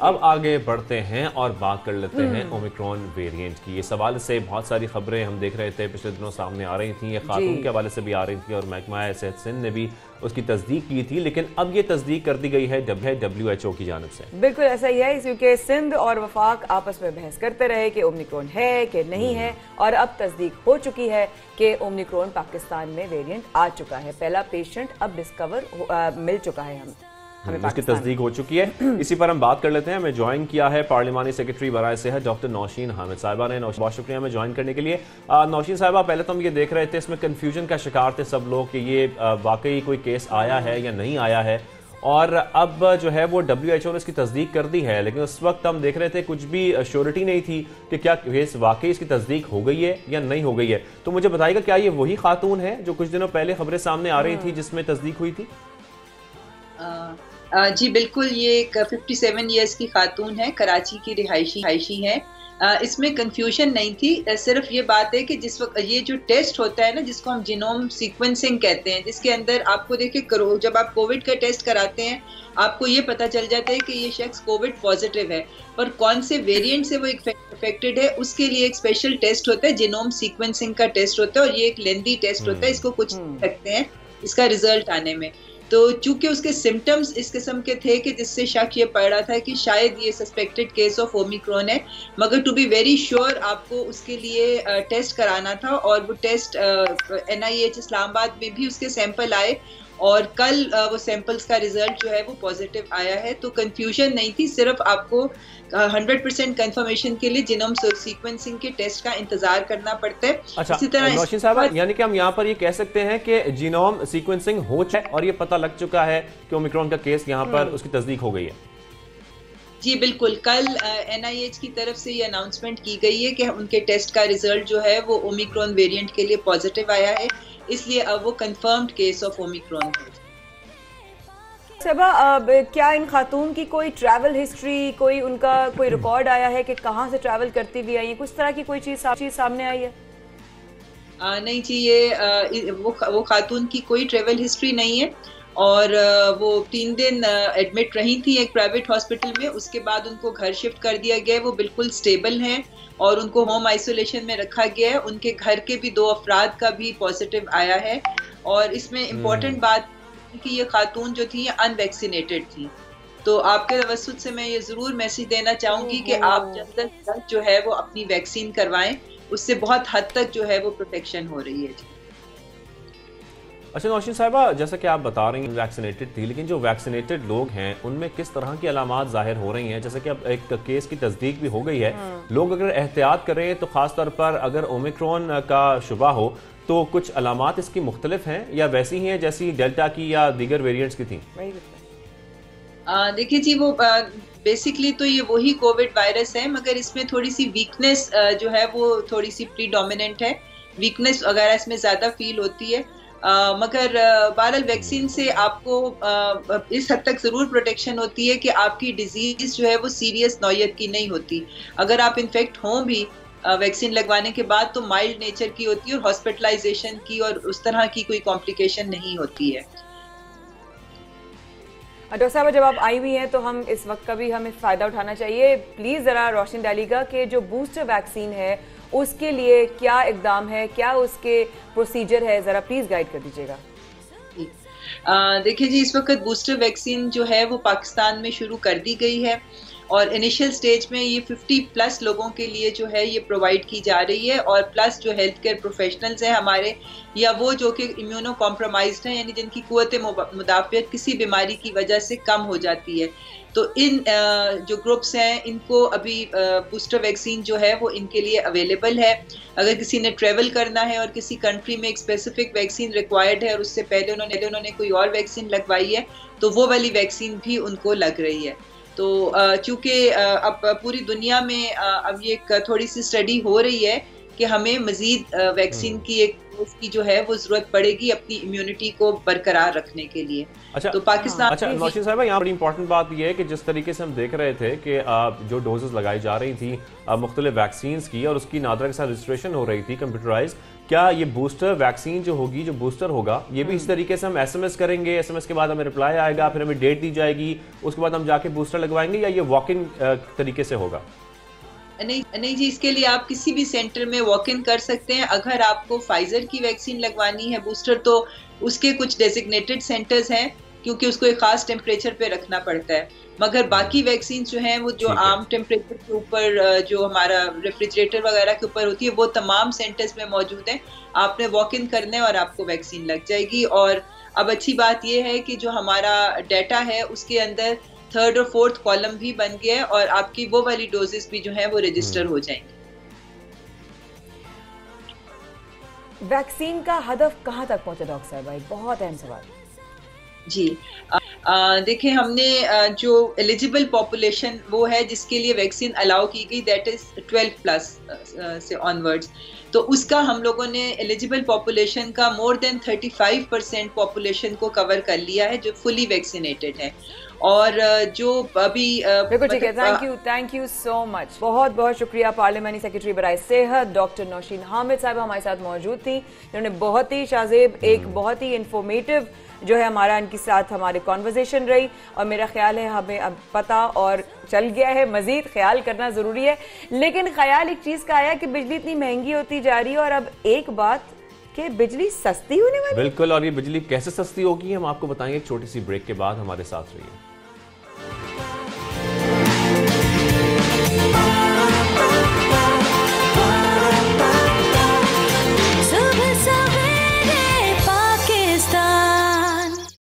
अब आगे बढ़ते हैं और बात कर लेते हैं ओमिक्रॉन वेरिएंट की। इस हवाले से बहुत सारी खबरें हम देख रहे थे, पिछले दिनों सामने आ रही थी, ये खातून के हवाले से भी आ रही थी और महकमा सेहत सिंध ने भी उसकी तस्दीक की थी, लेकिन अब ये तस्दीक कर दी गई है WHO की जानिब से। बिल्कुल ऐसा ही है, क्योंकि सिंध और वफाक आपस में बहस करते रहे कि ओमिक्रॉन है कि नहीं है, और अब तस्दीक हो चुकी है कि ओमिक्रॉन पाकिस्तान में वेरिएंट आ चुका है। पहला पेशेंट अब डिस्कवर मिल चुका है हमें इसकी तस्दीक हो चुकी है। इसी पर हम बात कर लेते हैं। हमें ज्वाइन किया है पार्लिमानी सेक्रेटरी बराए सेहत डॉक्टर नौशीन हामिद साहिबा ने। बहुत शुक्रिया हमें ज्वाइन करने के लिए। नौशीन साहिबा, पहले तो हम ये देख रहे थे, इसमें कन्फ्यूजन का शिकार थे सब लोग कि ये वाकई कोई केस आया है या नहीं आया है, और अब जो है वो WHO ने इसकी तस्दीक कर दी है, लेकिन उस वक्त हम देख रहे थे कुछ भी श्योरिटी नहीं थी कि क्या केस वाकई इसकी तस्दीक हो गई है या नहीं हो गई है। तो मुझे बताइएगा, क्या ये वही खातून है जो कुछ दिनों पहले खबरें सामने आ रही थी जिसमें तस्दीक हुई थी? जी बिल्कुल, ये एक 57 इयर्स की खातून है, कराची की रिहायशी है। इसमें कंफ्यूजन नहीं थी, सिर्फ ये बात है कि जिस वक्त ये जो टेस्ट होता है ना, जिसको हम जीनोम सीक्वेंसिंग कहते हैं, जिसके अंदर आपको देखिए जब आप कोविड का टेस्ट कराते हैं आपको ये पता चल जाता है कि ये शख्स कोविड पॉजिटिव है, और कौन से वेरिएंट से वो इन्फेक्टेड है उसके लिए एक स्पेशल टेस्ट होता है, जीनोम सीक्वेंसिंग का टेस्ट होता है, और ये एक लेंथी टेस्ट होता है, इसको कुछ लगते हैं इसका रिजल्ट आने में। तो चूंकि उसके सिम्टम्स इस किस्म के थे कि जिससे शक ये पड़ रहा था कि शायद ये सस्पेक्टेड केस ऑफ ओमिक्रॉन है, मगर टू बी वेरी श्योर आपको उसके लिए टेस्ट कराना था, और वो टेस्ट NIH इस्लामाबाद में भी उसके सैंपल आए, और कल वो सैंपल्स का रिजल्ट जो है वो पॉजिटिव आया है। तो कंफ्यूजन नहीं थी, सिर्फ आपको 100% कंफर्मेशन के लिए जीनोम सीक्वेंसिंग के टेस्ट का इंतजार करना पड़ता है। अच्छा, इसी तरह नौशीन साहब, यानी कि हम यहाँ पर ये कह सकते हैं कि जीनोम सीक्वेंसिंग हो चुका है और ये पता लग चुका है कि ओमिक्रॉन का केस यहाँ पर उसकी तस्दीक हो गई है। जी बिल्कुल, कल NIH की तरफ से ये अनाउंसमेंट की गई है कि उनके टेस्ट का रिजल्ट जो है वो ओमिक्रॉन वेरिएंट के लिए पॉजिटिव आया है, इसलिए अब वो कंफर्म्ड केस ऑफ ओमिक्रॉन है। सबा, क्या इन खातून की कोई ट्रैवल हिस्ट्री, कोई उनका कोई रिकॉर्ड आया है कि कहाँ से ट्रैवल करती हुई आई है, कुछ तरह की कोई चीज सामने आई है? नहीं जी, ये वो खातून की कोई ट्रैवल हिस्ट्री नहीं है, और वो 3 दिन एडमिट रही थी एक प्राइवेट हॉस्पिटल में, उसके बाद उनको घर शिफ्ट कर दिया गया है। वो बिल्कुल स्टेबल हैं और उनको होम आइसोलेशन में रखा गया है। उनके घर के भी 2 अफराद का भी पॉजिटिव आया है, और इसमें इम्पोर्टेंट बात कि ये खातून जो थी ये अनवैक्सीनेटेड थी। तो आपके तवस्सुत से मैं ये जरूर मैसेज देना चाहूंगी कि आप जल्द से जल्द जो है वो अपनी वैक्सीन करवाएं, उससे बहुत हद तक जो है वो प्रोटेक्शन हो रही है। अच्छा नौशीन साहिबा, जैसा कि आप बता रही हैं वैक्सीनेटेड थी, लेकिन जो वैक्सीनेटेड लोग हैं उनमें किस तरह की अलामात जाहिर हो रही हैं? जैसे कि अब एक केस की तस्दीक भी हो गई है, लोग अगर एहतियात करें तो खास तौर पर अगर ओमिक्रॉन का शुबा हो तो कुछ अलामात इसकी मुख्तलिफ हैं या वैसी ही हैं जैसी डेल्टा की या दीगर वेरिएंट्स की थी? देखिए जी, वो बेसिकली तो ये वही कोविड वायरस है, मगर इसमें थोड़ी सी वीकनेस जो है वो थोड़ी सी प्रीडोमिनेंट है, वीकनेस वगैरह इसमें ज्यादा फील होती है। मगर बहरहाल वैक्सीन से आपको इस हद तक ज़रूर प्रोटेक्शन होती है कि आपकी डिजीज़ जो है वो सीरियस नौयत की नहीं होती। अगर आप इन्फेक्ट हों भी वैक्सीन लगवाने के बाद तो माइल्ड नेचर की होती है, और हॉस्पिटलाइजेशन की और उस तरह की कोई कॉम्प्लिकेशन नहीं होती है। डॉक्टर साहब, जब आप आई हुई हैं तो हम इस वक्त का भी हमें फ़ायदा उठाना चाहिए। प्लीज़ ज़रा रोशनी डालिएगा कि जो बूस्टर वैक्सीन है उसके लिए क्या इकदाम है, क्या उसके प्रोसीजर है, ज़रा प्लीज़ गाइड कर दीजिएगा। देखिए जी, इस वक्त बूस्टर वैक्सीन जो है वो पाकिस्तान में शुरू कर दी गई है, और इनिशियल स्टेज में ये 50+ लोगों के लिए जो है ये प्रोवाइड की जा रही है, और प्लस जो हेल्थ केयर प्रोफेशनल्स हैं हमारे, या वो जो कि इम्यूनो कॉम्प्रोमाइज्ड हैं, यानी जिनकी कुव्वत मुदाफ़ियत किसी बीमारी की वजह से कम हो जाती है, तो इन जो ग्रुप्स हैं इनको अभी बूस्टर वैक्सीन जो है वो इनके लिए अवेलेबल है। अगर किसी ने ट्रैवल करना है और किसी कंट्री में एक स्पेसिफिक वैक्सीन रिक्वायर्ड है और उससे पहले उन्होंने कोई और वैक्सीन लगवाई है, तो वो वाली वैक्सीन भी उनको लग रही है। तो चूँकि अब पूरी दुनिया में अब ये थोड़ी सी स्टडी हो रही है कि हमें मजीद वैक्सीन की एक उसकी जो है वो जरूरत पड़ेगी अपनी इम्यूनिटी को बरकरार रखने के लिए। अच्छा, तो पाकिस्तान अच्छा नौशीन साहिबा, यहाँ बड़ी इंपॉर्टेंट बात यह है कि जिस तरीके से हम देख रहे थे कि जो डोजेस लगाई जा रही थी मुख्तलिफ वैक्सीन की और उसकी नादरा के साथ रजिस्ट्रेशन हो रही थी कंप्यूटराइज, क्या ये बूस्टर वैक्सीन जो होगी, जो बूस्टर होगा, ये भी इस तरीके से हम SMS करेंगे, SMS के बाद हमें रिप्लाई आएगा, फिर हमें डेट दी जाएगी, उसके बाद हम जाके बूस्टर लगवाएंगे, या ये वॉक इन तरीके से होगा? नहीं जी, इसके लिए आप किसी भी सेंटर में वॉक इन कर सकते हैं। अगर आपको फाइजर की वैक्सीन लगवानी है बूस्टर, तो उसके कुछ डेजिग्नेटेड सेंटर्स हैं, क्योंकि उसको एक खास टेम्परेचर पे रखना पड़ता है। मगर बाकी वैक्सीन जो हैं वो जो आम टेम्परेचर के ऊपर, जो हमारा रेफ्रिजरेटर वगैरह के ऊपर होती है, वो तमाम सेंटर्स में मौजूद हैं। आपने वॉक इन करना है और आपको वैक्सीन लग जाएगी। और अब अच्छी बात यह है कि जो हमारा डाटा है उसके अंदर 3rd और 4th कॉलम भी बन गया है और आपकी वो वाली डोजेस भी जो है वो रजिस्टर हो जाएंगी। वैक्सीन का हदफ कहाँ तक पहुंचा डॉक्टर साहब? एक बहुत अहम सवाल जी। देखिए, हमने जो एलिजिबल पॉपुलेशन वो है जिसके लिए वैक्सीन अलाउ की गई, दैट इज 12+ से ऑनवर्ड्स, तो उसका हम लोगों ने एलिजिबल पॉपुलेशन का मोर देन 35% पॉपुलेशन को कवर कर लिया है जो फुली वैक्सीनेटेड है। और जो अभी बिल्कुल ठीक है। Thank you so much. बहुत बहुत शुक्रिया। पार्लियामानी सेक्रेटरी बराए सेहत डॉक्टर नौशीन हामिद साहब हमारे साथ मौजूद थी, जिन्होंने बहुत ही शाज़ेब, एक बहुत ही इंफॉर्मेटिव जो है हमारा इनके साथ हमारी कॉन्वर्जेशन रही। और मेरा ख्याल है हमें अब पता और चल गया है, मजीद ख्याल करना ज़रूरी है। लेकिन ख्याल एक चीज़ का आया कि बिजली इतनी महंगी होती जा रही है, और अब एक बात कि बिजली सस्ती होने वाली। बिल्कुल, और ये बिजली कैसे सस्ती होगी हम आपको बताएंगे एक छोटी सी ब्रेक के बाद। हमारे साथ रहिए।